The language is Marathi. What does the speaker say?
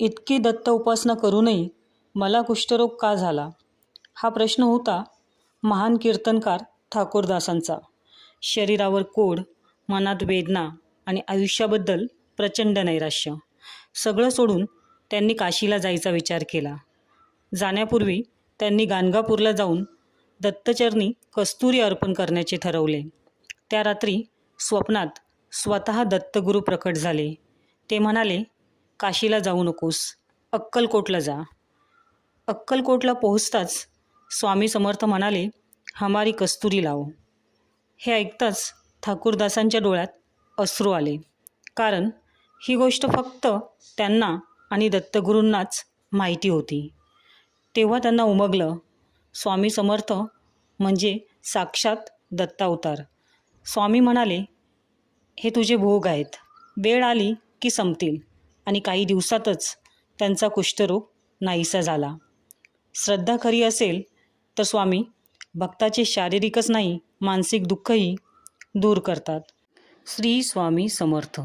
इतकी दत्त उपासना करूनही मला कुष्ठरोग का झाला? हा प्रश्न होता महान कीर्तनकार ठाकूरदासांचा. शरीरावर कोड, मनात वेदना आणि आयुष्याबद्दल प्रचंड नैराश्य. सगळं सोडून त्यांनी काशीला जायचा विचार केला. जाण्यापूर्वी त्यांनी गाणगापूरला जाऊन दत्तचरणी कस्तुरी अर्पण करण्याचे ठरवले. त्या रात्री स्वप्नात स्वतः दत्तगुरू प्रकट झाले. ते म्हणाले, काशीला जाऊ नकोस, अक्कलकोटला जा. अक्कलकोटला पोहोचताच स्वामी समर्थ म्हणाले, हमारी कस्तुरी लाओ. हे ऐकताच ठाकूरदासांच्या डोळ्यात अश्रू आले. कारण ही गोष्ट फक्त त्यांना आणि दत्तगुरूंनाच माहिती होती. तेव्हा त्यांना उमगलं, स्वामी समर्थ म्हणजे साक्षात दत्तावतार. स्वामी म्हणाले, हे तुझे भोग आहेत, वेळ आली की संपतील. आणि काही दिवसातच त्यांचा कुष्ठरोग नाहीसा झाला. श्रद्धा खरी असेल तर स्वामी भक्ताचे शारीरिकच नाही मानसिक दुःखही दूर करतात. श्री स्वामी समर्थ.